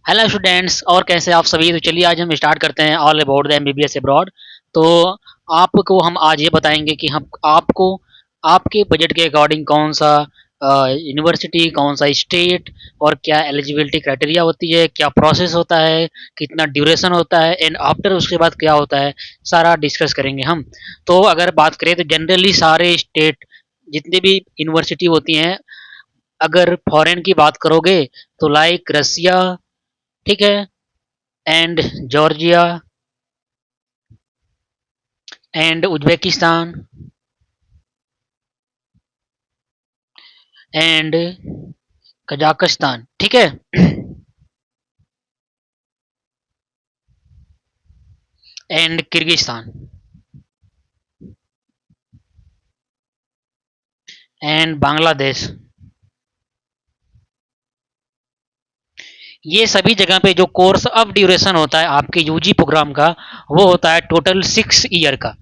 Hello students, और कैसे आप सभी। तो चलिए आज हम स्टार्ट करते हैं all about the MBBS abroad. तो आपको हम आज ये बताएंगे कि हम आपको आपके बजट के अकॉर्डिंग कौन सा यूनिवर्सिटी, कौन सा स्टेट और क्या एलिजिबिलिटी क्राइटेरिया होती है, क्या प्रोसेस होता है, कितना ड्यूरेशन होता है एंड आफ्टर उसके बाद क्या होता है, सारा डिस्कस करेंगे हम। तो अगर बात करें तो जनरली सारे स्टेट जितनी भी यूनिवर्सिटी होती हैं, अगर फॉरेन की बात करोगे तो लाइक रसिया, ठीक है, and Georgia and Uzbekistan and Kazakhstan, ठीक है, एंड किर्गिस्तान एंड बांग्लादेश। ये सभी जगह पे जो कोर्स ऑफ ड्यूरेशन होता है आपके यूजी प्रोग्राम का, वो होता है टोटल 6 ईयर का।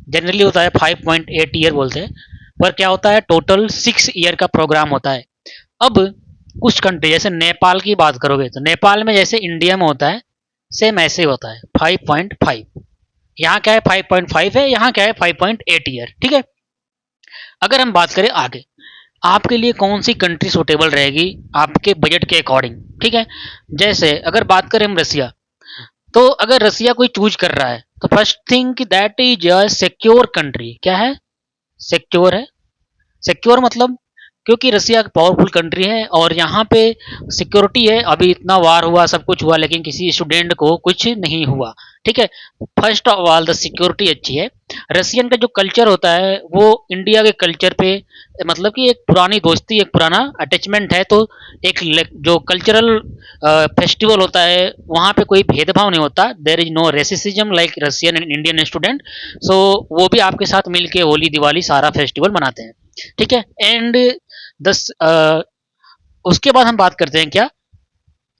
जनरली होता है 5.8 ईयर बोलते हैं, पर क्या होता है टोटल 6 ईयर का प्रोग्राम होता है। अब कुछ कंट्री जैसे नेपाल की बात करोगे तो नेपाल में जैसे इंडिया में होता है, सेम ऐसे ही होता है 5.5। यहाँ क्या है 5.5 है, यहाँ क्या है 5.8 ईयर, ठीक है। अगर हम बात करें आगे, आपके लिए कौन सी कंट्री सूटेबल रहेगी आपके बजट के अकॉर्डिंग, ठीक है। जैसे अगर बात करें हम रसिया, तो अगर रसिया कोई चूज कर रहा है तो first thing that is a secure country. क्या है? सिक्योर है। सिक्योर मतलब क्योंकि रसिया एक पावरफुल कंट्री है और यहाँ पे सिक्योरिटी है। अभी इतना वार हुआ, सब कुछ हुआ, लेकिन किसी स्टूडेंट को कुछ नहीं हुआ, ठीक है। First of all the security अच्छी है। रसियन का जो कल्चर होता है वो इंडिया के कल्चर पे, मतलब कि एक पुरानी दोस्ती, एक पुराना अटैचमेंट है। तो एक जो कल्चरल फेस्टिवल होता है वहाँ पे कोई भेदभाव नहीं होता। There is no racism like Russian and Indian student. So वो भी आपके साथ मिलके होली दिवाली सारा फेस्टिवल मनाते हैं, ठीक है। एंड दस उसके बाद हम बात करते हैं क्या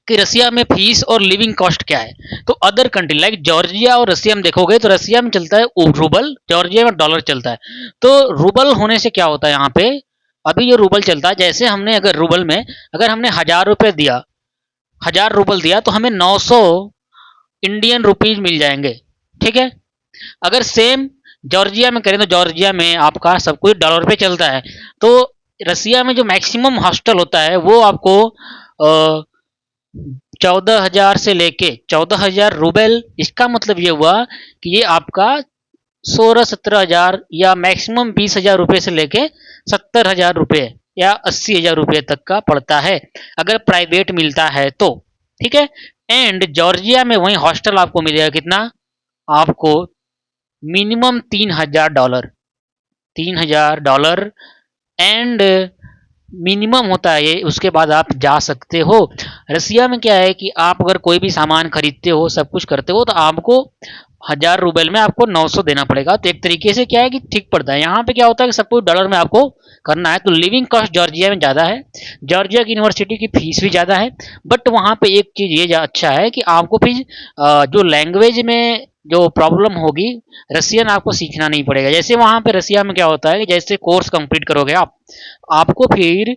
कि रसिया में फीस और लिविंग कॉस्ट क्या है। तो अदर कंट्री लाइक जॉर्जिया और रसिया में देखोगे तो रसिया में चलता है रूबल, जॉर्जिया में डॉलर चलता है। तो रूबल होने से क्या होता है यहाँ पे, अभी जो रूबल चलता है, जैसे हमने अगर रूबल में अगर हमने 1000 रुपये दिया, 1000 रूबल दिया तो हमें 900 इंडियन रुपीज मिल जाएंगे, ठीक है। अगर सेम जॉर्जिया में करें तो जॉर्जिया में आपका सब कुछ डॉलर पे चलता है। तो रसिया में जो मैक्सिमम हॉस्टल होता है वो आपको 14,000 से लेके 14,000 रूबल। इसका मतलब ये हुआ कि ये आपका 16-17 हजार या मैक्सिमम 20,000 रुपये से लेके 70,000 रुपये या 80,000 रुपये तक का पड़ता है अगर प्राइवेट मिलता है तो, ठीक है। एंड जॉर्जिया में वही हॉस्टल आपको मिलेगा कितना, आपको मिनिमम $3,000, $3,000 एंड मिनिमम होता है ये। उसके बाद आप जा सकते हो। रसिया में क्या है कि आप अगर कोई भी सामान खरीदते हो, सब कुछ करते हो, तो आपको 1000 रूबल में आपको 900 देना पड़ेगा। तो एक तरीके से क्या है कि ठीक पड़ता है। यहाँ पे क्या होता है कि सब कुछ डॉलर में आपको करना है। तो लिविंग कॉस्ट जॉर्जिया में ज़्यादा है। जॉर्जिया की यूनिवर्सिटी की फीस भी ज़्यादा है, बट वहाँ पे एक चीज़ ये अच्छा है कि आपको फिर जो लैंग्वेज में जो प्रॉब्लम होगी, रसियन आपको सीखना नहीं पड़ेगा। जैसे वहाँ पे रसिया में क्या होता है कि जैसे कोर्स कंप्लीट करोगे आप, आपको फिर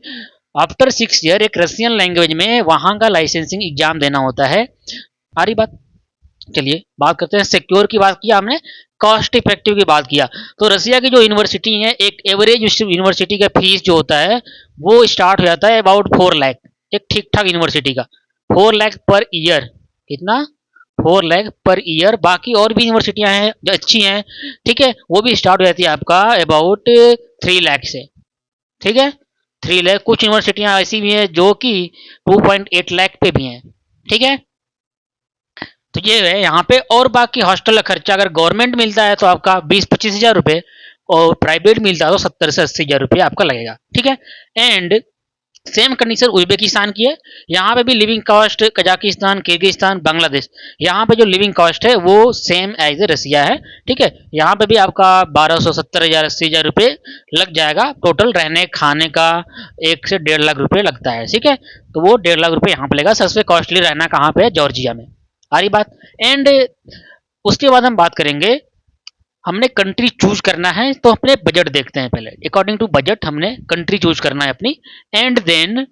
आफ्टर 6 ईयर एक रसियन लैंग्वेज में वहाँ का लाइसेंसिंग एग्जाम देना होता है। आ रही बात? चलिए बात करते हैं। सिक्योर की बात किया हमने, कॉस्ट इफेक्टिव की बात किया। तो रसिया की जो यूनिवर्सिटी है, एक एवरेज यूनिवर्सिटी का फीस जो होता है वो स्टार्ट हो जाता है अबाउट 4 लाख, एक ठीक ठाक यूनिवर्सिटी का 4 लाख पर ईयर। कितना? 4 लाख पर ईयर। बाकी और भी यूनिवर्सिटियां हैं जो अच्छी हैं, ठीक है, वो भी स्टार्ट हो जाती है आपका अबाउट 3 लाख से, ठीक है। 3 लाख। कुछ यूनिवर्सिटियां ऐसी भी हैं जो कि 2.8 लाख पे भी हैं, ठीक है। तो ये है यहाँ पे। और बाकी हॉस्टल का खर्चा अगर गवर्नमेंट मिलता है तो आपका 20-25 हजार रुपये, और प्राइवेट मिलता है तो 70 से 80 हजार रुपये आपका लगेगा, ठीक है। एंड सेम कंडीशन उज्बेकिस्तान की है। यहाँ पे भी living cost Kazakhstan, Kyrgyzstan, Bangladesh, यहाँ पे जो लिविंग कॉस्ट है वो सेम एज रसिया है, ठीक है। यहाँ पे भी आपका 1270 हजार 80 हजार रुपये लग जाएगा टोटल रहने खाने का। 1 से 1.5 लाख रुपये लगता है, ठीक है। तो वो 1.5 लाख रुपये यहाँ पे लगेगा। सबसे कॉस्टली रहना कहाँ पे है? जॉर्जिया में। आ रही बात? एंड उसके बाद हम बात करेंगे, हमने कंट्री चूज करना है तो अपने बजट देखते हैं पहले। अकॉर्डिंग टू बजट हमने कंट्री चूज करना है अपनी। एंड देन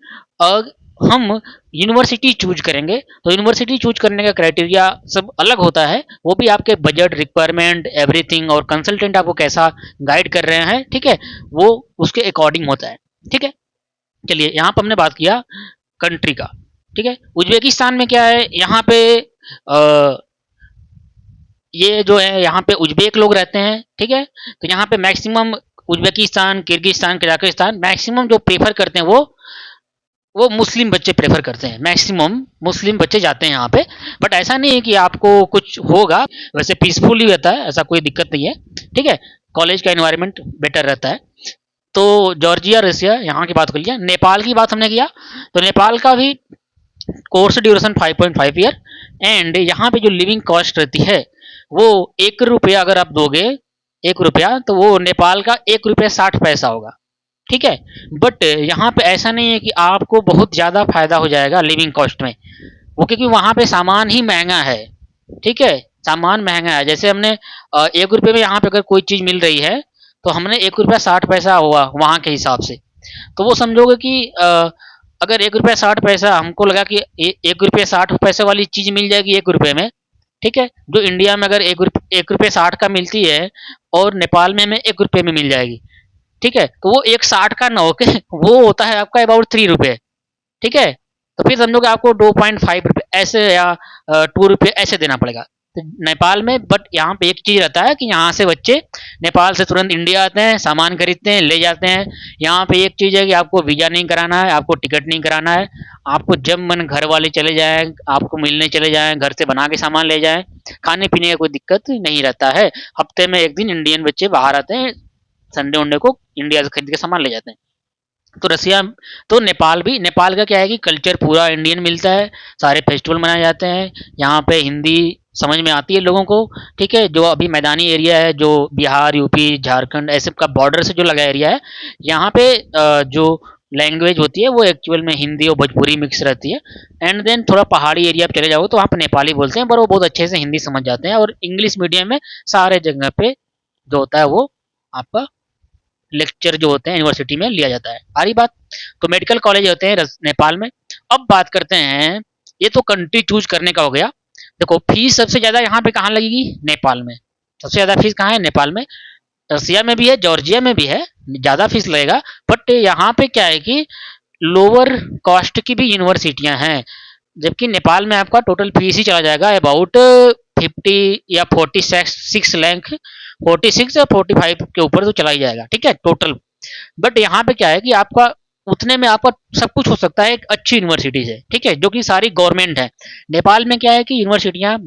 हम यूनिवर्सिटी चूज करेंगे तो यूनिवर्सिटी चूज करने का क्राइटेरिया सब अलग होता है, वो भी आपके बजट रिक्वायरमेंट एवरीथिंग और कंसल्टेंट आपको कैसा गाइड कर रहे हैं, ठीक है, वो उसके अकॉर्डिंग होता है। ठीक है, चलिए यहाँ पर हमने बात किया कंट्री का। ठीक है, उज्बेकिस्तान में क्या है, यहाँ पे ये जो है यहाँ पे उज्बेक लोग रहते हैं। ठीक है, तो यहाँ पे maximum Uzbekistan, Kyrgyzstan, Kazakhstan maximum जो प्रेफर करते हैं वो मुस्लिम बच्चे प्रेफर करते हैं, मैक्सिमम मुस्लिम बच्चे जाते हैं यहाँ पे। बट ऐसा नहीं है कि आपको कुछ होगा, वैसे पीसफुल ही रहता है, ऐसा कोई दिक्कत नहीं है। ठीक है, कॉलेज का एनवायरनमेंट बेटर रहता है। तो जॉर्जिया, रसिया यहाँ की बात कर लिया। नेपाल की बात हमने किया, तो नेपाल का भी कोर्स ड्यूरेशन 5.5 ईयर एंड यहाँ पे जो लिविंग कॉस्ट रहती है वो 1 रुपया अगर आप दोगे, 1 रुपया, तो वो नेपाल का 1 रुपया 60 पैसा होगा। ठीक है, बट यहाँ पे ऐसा नहीं है कि आपको बहुत ज़्यादा फायदा हो जाएगा लिविंग कॉस्ट में, वो क्योंकि वहाँ पे सामान ही महंगा है। ठीक है, सामान महंगा है। जैसे हमने 1 रुपये में यहाँ पे अगर कोई चीज़ मिल रही है तो हमने 1 रुपया 60 पैसा हुआ वहाँ के हिसाब से, तो वो समझोगे कि अगर 1 रुपया 60 पैसा हमको लगा कि 1 रुपया 60 पैसे वाली चीज़ मिल जाएगी 1 रुपये में। ठीक है, जो इंडिया में अगर 1 रुपये 60 का मिलती है और नेपाल में हमें 1 रुपये में मिल जाएगी। ठीक है, तो वो 1.60 का ना होके वो होता है आपका अबाउट 3 रुपये। ठीक है, तो फिर समझो कि आपको 2.5 रुपये ऐसे या 2 रुपये ऐसे देना पड़ेगा तो नेपाल में। बट यहाँ पे एक चीज़ रहता है कि यहाँ से बच्चे नेपाल से तुरंत इंडिया आते हैं, सामान खरीदते हैं, ले जाते हैं। यहाँ पे एक चीज़ है कि आपको वीज़ा नहीं कराना है, आपको टिकट नहीं कराना है, आपको जब मन घर वाले चले जाएँ, आपको मिलने चले जाएँ, घर से बना के सामान ले जाएँ, खाने पीने का कोई दिक्कत नहीं रहता है। हफ्ते में एक दिन इंडियन बच्चे बाहर आते हैं, संडे वनडे को इंडिया से खरीद के सामान ले जाते हैं। तो रसिया, तो नेपाल भी, नेपाल का क्या है कि कल्चर पूरा इंडियन मिलता है, सारे फेस्टिवल मनाए जाते हैं, यहाँ पे हिंदी समझ में आती है लोगों को। ठीक है, जो अभी मैदानी एरिया है, जो बिहार, यूपी, झारखंड ऐसे का बॉर्डर से जो लगा एरिया है, यहाँ पे जो लैंग्वेज होती है वो एक्चुअल में हिंदी और भोजपुरी मिक्स रहती है। एंड देन थोड़ा पहाड़ी एरिया पे चले जाओ तो वहाँ पे नेपाली बोलते हैं, पर वो बहुत अच्छे से हिंदी समझ जाते हैं। और इंग्लिश मीडियम में सारे जगह पे जो होता है वो आपका लेक्चर जो होते हैं यूनिवर्सिटी में लिया जाता है। आ रही बात, तो मेडिकल कॉलेज होते हैं नेपाल में। अब बात करते हैं, ये तो कंट्री चूज करने का हो गया। देखो फीस सबसे ज्यादा यहाँ पे कहाँ लगेगी, नेपाल में। सबसे ज्यादा फीस कहाँ है, नेपाल में। रसिया में भी है, जॉर्जिया में भी है, ज्यादा फीस लगेगा। बट यहाँ पे क्या है कि लोअर कॉस्ट की भी यूनिवर्सिटियां हैं, जबकि नेपाल में आपका टोटल फीस ही चला जाएगा अबाउट 50 या 46 लाख, 46 या 45 के ऊपर तो चला ही जाएगा। ठीक है, टोटल। बट यहाँ पे क्या है कि आपका उतने में आपका सब कुछ हो सकता है एक अच्छी यूनिवर्सिटी से। ठीक है, जो कि सारी गवर्नमेंट है। नेपाल में क्या है कि यूनिवर्सिटियां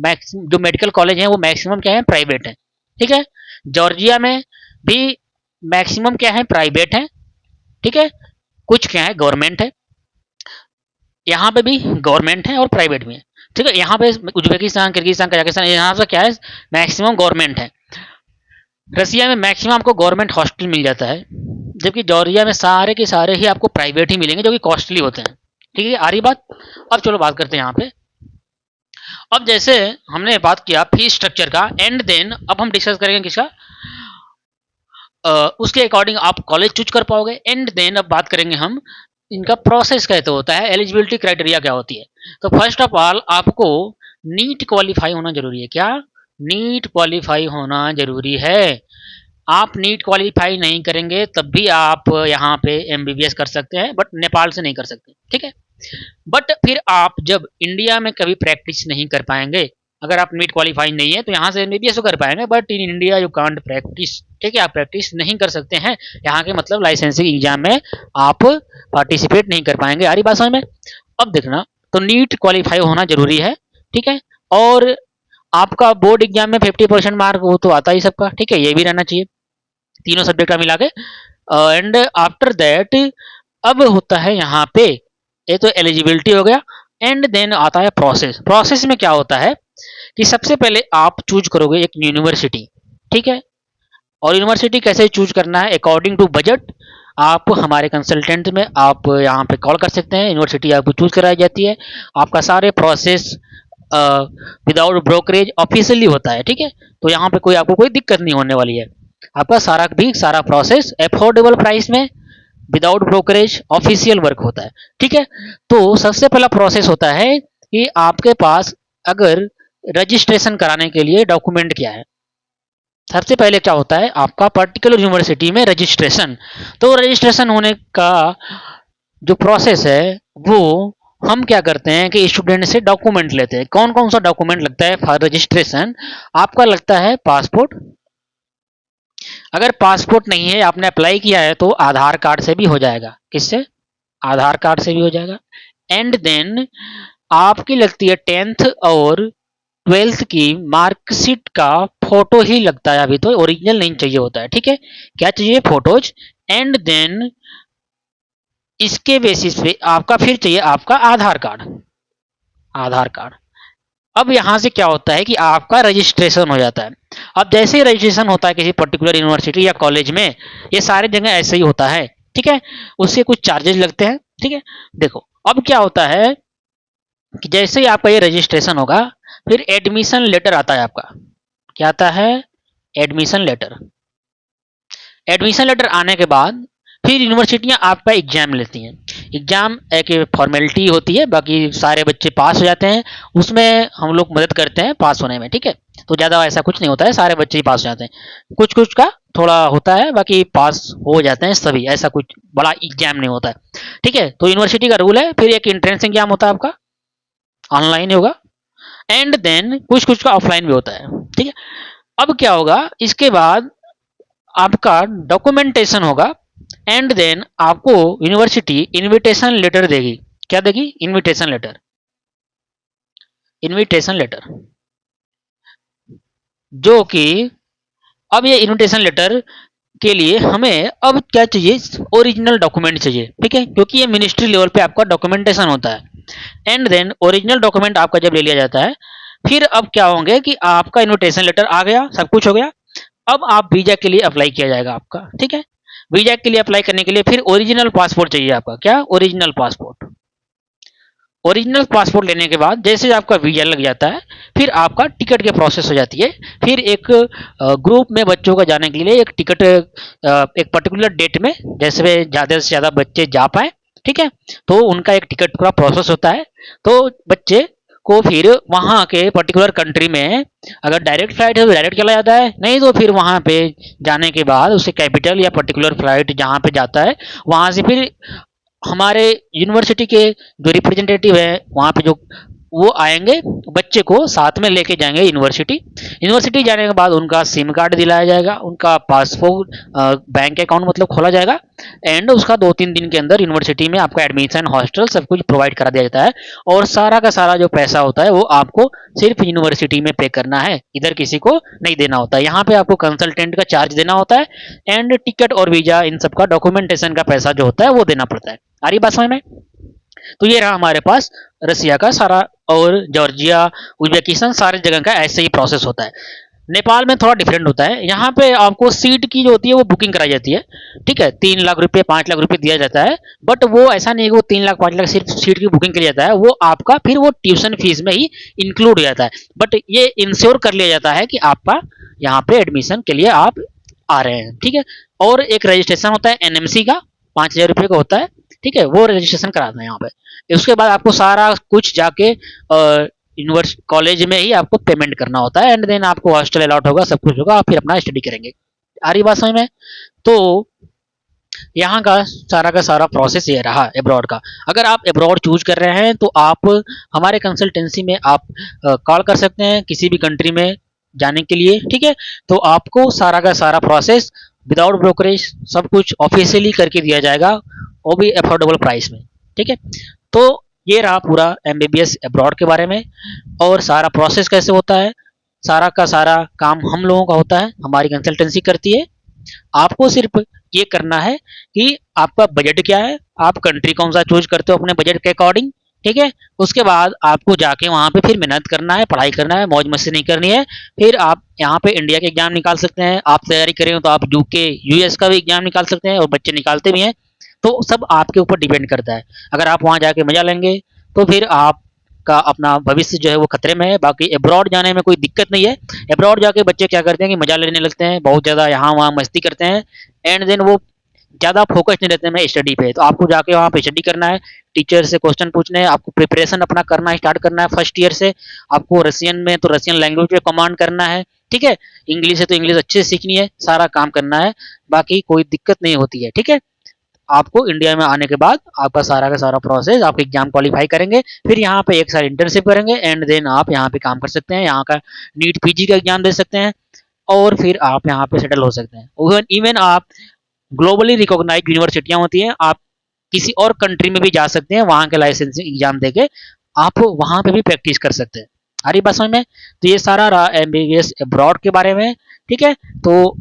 जो मेडिकल कॉलेज हैं वो मैक्सिमम क्या है, प्राइवेट है। ठीक है, जॉर्जिया में भी मैक्सिमम क्या है, प्राइवेट है। ठीक है, कुछ क्या है, गवर्नमेंट है। यहाँ पे भी गवर्नमेंट है और प्राइवेट भी है। ठीक है, यहाँ पे उज्बेकिस्तान, किर्गिस्तान, कजाकिस्तान, यहाँ से क्या है, मैक्सिमम गवर्नमेंट है। रसिया में मैक्सिमम आपको गवर्नमेंट हॉस्टल मिल जाता है, जबकि जॉर्जिया में सारे के सारे ही आपको प्राइवेट ही मिलेंगे, जो कि कॉस्टली होते हैं। ठीक है, आ रही बात। अब चलो बात करते हैं यहाँ पे। अब जैसे हमने बात किया फीस स्ट्रक्चर का, एंड देन अब हम डिस्कस करेंगे किसका, उसके अकॉर्डिंग आप कॉलेज चूज कर पाओगे। एंड देन अब बात करेंगे हम इनका प्रोसेस कैसे होता है, एलिजिबिलिटी क्राइटेरिया क्या होती है। तो फर्स्ट ऑफ ऑल आपको नीट क्वालिफाई होना जरूरी है। क्या, नीट क्वालिफाई होना जरूरी है। आप नीट क्वालिफाई नहीं करेंगे तब भी आप यहाँ पे एमबीबीएस कर सकते हैं, बट नेपाल से नहीं कर सकते। ठीक है, बट फिर आप जब इंडिया में कभी प्रैक्टिस नहीं कर पाएंगे, अगर आप नीट क्वालिफाई नहीं है तो यहाँ से एमबीबीएस तो कर पाएंगे, but in India you can't practice. ठीक है, आप प्रैक्टिस नहीं कर सकते हैं यहाँ के, मतलब लाइसेंसिंग एग्जाम में आप पार्टिसिपेट नहीं कर पाएंगे। आ रही बात समझ में। अब देखना, तो नीट क्वालिफाई होना जरूरी है। ठीक है, और आपका बोर्ड एग्जाम में 50% मार्क वो तो आता ही सबका। ठीक है, ये भी रहना चाहिए तीनों सब्जेक्ट का मिला के। एंड आफ्टर दैट अब होता है यहाँ पे, ये तो एलिजिबिलिटी हो गया। एंड देन आता है प्रोसेस। प्रोसेस में क्या होता है कि सबसे पहले आप चूज करोगे एक यूनिवर्सिटी। ठीक है, और यूनिवर्सिटी कैसे चूज करना है, अकॉर्डिंग टू बजट। आप हमारे कंसल्टेंट में आप यहाँ पे कॉल कर सकते हैं, यूनिवर्सिटी आपको चूज कराई जाती है। आपका सारे प्रोसेस विदाउट ब्रोकरेज ऑफिशियली होता है। ठीक है, तो यहाँ पे कोई आपको कोई दिक्कत नहीं होने वाली है। आपका सारा प्रोसेस अफोर्डेबल प्राइस में विदाउट ब्रोकरेज ऑफिशियल वर्क होता है। ठीक है, तो सबसे पहला प्रोसेस होता है कि आपके पास अगर रजिस्ट्रेशन कराने के लिए डॉक्यूमेंट क्या है। सबसे पहले क्या होता है, आपका पर्टिकुलर यूनिवर्सिटी में रजिस्ट्रेशन। तो रजिस्ट्रेशन होने का जो प्रोसेस है वो हम क्या करते हैं कि स्टूडेंट से डॉक्यूमेंट लेते हैं। कौन कौन सा डॉक्यूमेंट लगता है फॉर रजिस्ट्रेशन? आपका लगता है पासपोर्ट। अगर पासपोर्ट नहीं है, आपने अप्लाई किया है, तो आधार कार्ड से भी हो जाएगा। किससे? आधार कार्ड से भी हो जाएगा। एंड देन आपकी लगती है 10th और 12th की मार्कशीट का फोटो ही लगता है अभी, तो ओरिजिनल नहीं चाहिए होता है। ठीक है, क्या चाहिए? फोटोज। एंड देन इसके बेसिस पे आपका फिर चाहिए आपका आधार कार्ड। आधार कार्ड। अब यहां से क्या होता है कि आपका रजिस्ट्रेशन हो जाता है। अब जैसे ही रजिस्ट्रेशन होता है किसी पर्टिकुलर यूनिवर्सिटी या कॉलेज में, ये सारे जगह ऐसे ही होता है। ठीक है, उससे कुछ चार्जेस लगते हैं। ठीक है, देखो अब क्या होता है कि जैसे ही आपका ये रजिस्ट्रेशन होगा, फिर एडमिशन लेटर आता है आपका। क्या आता है? Admission letter. एडमिशन लेटर आने के बाद फिर यूनिवर्सिटियां आपका एग्जाम लेती हैं। एग्जाम एक फॉर्मेलिटी होती है, बाकी सारे बच्चे पास हो जाते हैं। उसमें हम लोग मदद करते हैं पास होने में। ठीक है, तो ज़्यादा ऐसा कुछ नहीं होता है, सारे बच्चे ही पास हो जाते हैं। कुछ कुछ का थोड़ा होता है, बाकी पास हो जाते हैं सभी। ऐसा कुछ बड़ा एग्जाम नहीं होता है। ठीक है, तो यूनिवर्सिटी का रूल है। फिर एक एंट्रेंस एग्जाम होता है आपका, ऑनलाइन होगा। एंड देन कुछ कुछ का ऑफलाइन भी होता है। ठीक है, अब क्या होगा, इसके बाद आपका डॉक्यूमेंटेशन होगा। एंड देन आपको यूनिवर्सिटी इनविटेशन लेटर देगी। क्या देगी? Invitation letter. इनविटेशन लेटर, जो कि अब ये इनविटेशन लेटर के लिए हमें अब क्या चाहिए? ओरिजिनल डॉक्यूमेंट चाहिए। ठीक है, क्योंकि ये मिनिस्ट्री लेवल पे आपका डॉक्यूमेंटेशन होता है। एंड देन ओरिजिनल डॉक्यूमेंट आपका जब ले लिया जाता है, फिर अब क्या होंगे कि आपका इनविटेशन लेटर आ गया, सब कुछ हो गया। अब आप वीजा के लिए अप्लाई किया जाएगा आपका। ठीक है, वीजा के लिए अप्लाई करने के लिए फिर ओरिजिनल पासपोर्ट चाहिए आपका। क्या? Original passport. ओरिजिनल पासपोर्ट लेने के बाद जैसे आपका वीजा लग जाता है, फिर आपका टिकट की प्रोसेस हो जाती है। फिर एक ग्रुप में बच्चों का जाने के लिए एक टिकट एक पर्टिकुलर डेट में, जैसे ज़्यादा से ज़्यादा बच्चे जा पाए। ठीक है, तो उनका एक टिकट का प्रोसेस होता है। तो बच्चे को फिर वहाँ के पर्टिकुलर कंट्री में अगर डायरेक्ट फ्लाइट है तो डायरेक्ट चला जाता है, नहीं तो फिर वहाँ पे जाने के बाद उसे कैपिटल या पर्टिकुलर फ्लाइट जहाँ पे जाता है, वहाँ से फिर हमारे यूनिवर्सिटी के जो रिप्रेजेंटेटिव है वहाँ पे जो वो आएंगे, बच्चे को साथ में लेके जाएंगे यूनिवर्सिटी। यूनिवर्सिटी जाने के बाद उनका सिम कार्ड दिलाया जाएगा, उनका पासपोर्ट बैंक अकाउंट मतलब खोला जाएगा। एंड उसका 2-3 दिन के अंदर यूनिवर्सिटी में आपका एडमिशन, हॉस्टल सब कुछ प्रोवाइड करा दिया जाता है। और सारा का सारा जो पैसा होता है वो आपको सिर्फ यूनिवर्सिटी में पे करना है, इधर किसी को नहीं देना होता है। यहाँ पे आपको कंसल्टेंट का चार्ज देना होता है। एंड टिकट और वीजा इन सब का डॉक्यूमेंटेशन का पैसा जो होता है वो देना पड़ता है। आ रही बात समझ में? तो ये रहा हमारे पास रसिया का सारा, और जॉर्जिया, उज्बेकिस्तान सारी जगह का ऐसे ही प्रोसेस होता है। नेपाल में थोड़ा डिफरेंट होता है। यहाँ पे आपको सीट की जो होती है वो बुकिंग कराई जाती है। ठीक है, 3 लाख रुपए 5 लाख रुपए दिया जाता है। बट वो ऐसा नहीं है कि वो 3 लाख 5 लाख सिर्फ सीट की बुकिंग के लिए जाता है, वो आपका फिर वो ट्यूशन फीस में ही इंक्लूड हो जाता है। बट ये इंश्योर कर लिया जाता है कि आपका यहाँ पे एडमिशन के लिए आप आ रहे हैं। ठीक है, और एक रजिस्ट्रेशन होता है एनएमसी का, 5,000 रुपये का होता है। ठीक है, वो रजिस्ट्रेशन कराना है यहाँ पे। उसके बाद आपको सारा कुछ जाके यूनिवर्सिटी कॉलेज में ही आपको पेमेंट करना होता है। एंड देन आपको हॉस्टल अलाउट होगा, सब कुछ होगा, आप फिर अपना स्टडी करेंगे। आ रही बात समझ में? तो यहाँ का सारा प्रोसेस ये रहा एब्रॉड का। अगर आप एब्रॉड चूज कर रहे हैं तो आप हमारे कंसल्टेंसी में आप कॉल कर सकते हैं किसी भी कंट्री में जाने के लिए। ठीक है, तो आपको सारा का सारा प्रोसेस विदाउट ब्रोकरेज सब कुछ ऑफिशियली करके दिया जाएगा, वो भी अफोर्डेबल प्राइस में। ठीक है, तो ये रहा पूरा एमबीबीएस एब्रॉड के बारे में। और सारा प्रोसेस कैसे होता है, सारा का सारा काम हम लोगों का होता है, हमारी कंसल्टेंसी करती है। आपको सिर्फ ये करना है कि आपका बजट क्या है, आप कंट्री कौन सा चूज करते हो अपने बजट के अकॉर्डिंग। ठीक है, उसके बाद आपको जाके वहाँ पे फिर मेहनत करना है, पढ़ाई करना है, मौज मस्ती नहीं करनी है। फिर आप यहाँ पे इंडिया के एग्जाम निकाल सकते हैं। आप तैयारी करें तो आप यूके यूएस का भी एग्जाम निकाल सकते हैं, और बच्चे निकालते भी हैं। तो सब आपके ऊपर डिपेंड करता है। अगर आप वहाँ जाके मजा लेंगे तो फिर आप का अपना भविष्य जो है वो खतरे में है। बाकी अब्रॉड जाने में कोई दिक्कत नहीं है। अब्रॉड जाके बच्चे क्या करते हैं कि मजा लेने लगते हैं बहुत ज़्यादा, यहाँ वहाँ मस्ती करते हैं। एंड देन वो ज़्यादा फोकस नहीं रहते हैं स्टडी पे, तो आपको जाके वहाँ पे स्टडी करना है, टीचर से क्वेश्चन पूछने हैं, आपको प्रिपरेशन अपना करना स्टार्ट करना है फर्स्ट ईयर से। आपको रसियन में तो रसियन लैंग्वेज पे कमांड करना है, ठीक है। इंग्लिश है तो इंग्लिश अच्छे से सीखनी है, सारा काम करना है, बाकी कोई दिक्कत नहीं होती है, ठीक है। आपको इंडिया में आने के बाद आपका सारा का सारा प्रोसेस, आप एग्जाम क्वालिफाई करेंगे, फिर यहाँ पे एक साल इंटर्नशिप करेंगे एंड देन आप यहाँ पे काम कर सकते हैं, यहाँ का नीट पीजी का एग्जाम दे सकते हैं और फिर आप यहाँ पे सेटल हो सकते हैं। इवन इवन आप ग्लोबली रिकॉग्नाइज्ड यूनिवर्सिटियां होती हैं, आप किसी और कंट्री में भी जा सकते हैं, वहाँ के लाइसेंसिंग एग्जाम देके आप वहाँ पे भी प्रैक्टिस कर सकते हैं। आ रही बात समझ में? तो ये सारा रहा एमबीबीएस अब्रॉड के बारे में, ठीक है। तो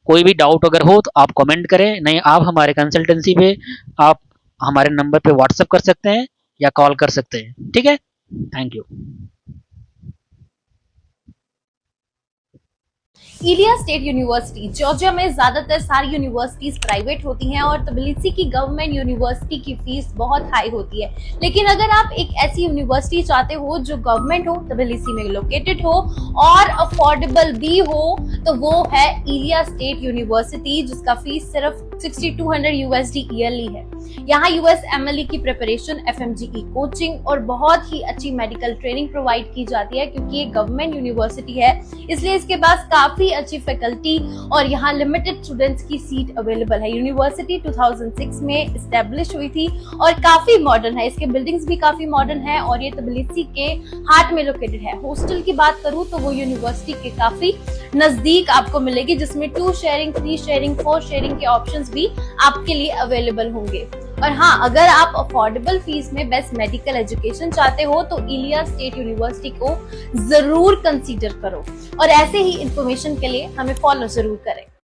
कोई भी डाउट अगर हो तो आप कमेंट करें, नहीं आप हमारे कंसल्टेंसी पे आप हमारे नंबर पे व्हाट्सएप कर सकते हैं या कॉल कर सकते हैं, ठीक है। Thank you. Ilia State University Georgia में ज्यादातर सारी यूनिवर्सिटीज प्राइवेट होती हैं और तबिलिसी की गवर्नमेंट यूनिवर्सिटी की फीस बहुत हाई होती है। लेकिन अगर आप एक ऐसी यूनिवर्सिटी चाहते हो जो गवर्नमेंट हो, तबिलिसी में लोकेटेड हो और अफोर्डेबल भी हो, तो वो है इलिया स्टेट यूनिवर्सिटी, जिसका फीस सिर्फ 6200 यूएसडी ईयरली है। यहाँ यूएसएमएलई की प्रिपरेशन, एफएमजीई कोचिंग और बहुत ही अच्छी मेडिकल ट्रेनिंग प्रोवाइड की जाती है। क्योंकि ये गवर्नमेंट यूनिवर्सिटी है इसलिए इसके पास काफी अच्छी फैकल्टी और यहाँ लिमिटेड स्टूडेंट्स की सीट अवेलेबल है। यूनिवर्सिटी 2006 में एस्टेब्लिश हुई थी और काफी मॉडर्न है, इसके बिल्डिंग्स भी काफी मॉडर्न है और ये तबिलिसी के हार्ट में लोकेटेड है। हॉस्टल की बात करूँ तो वो यूनिवर्सिटी के काफी नजदीक आपको मिलेगी, जिसमें 2 शेयरिंग, 3 शेयरिंग, 4 शेयरिंग के ऑप्शंस भी आपके लिए अवेलेबल होंगे। और हाँ, अगर आप अफोर्डेबल फीस में बेस्ट मेडिकल एजुकेशन चाहते हो तो इलिया स्टेट यूनिवर्सिटी को जरूर कंसीडर करो और ऐसे ही इंफॉर्मेशन के लिए हमें फॉलो जरूर करें।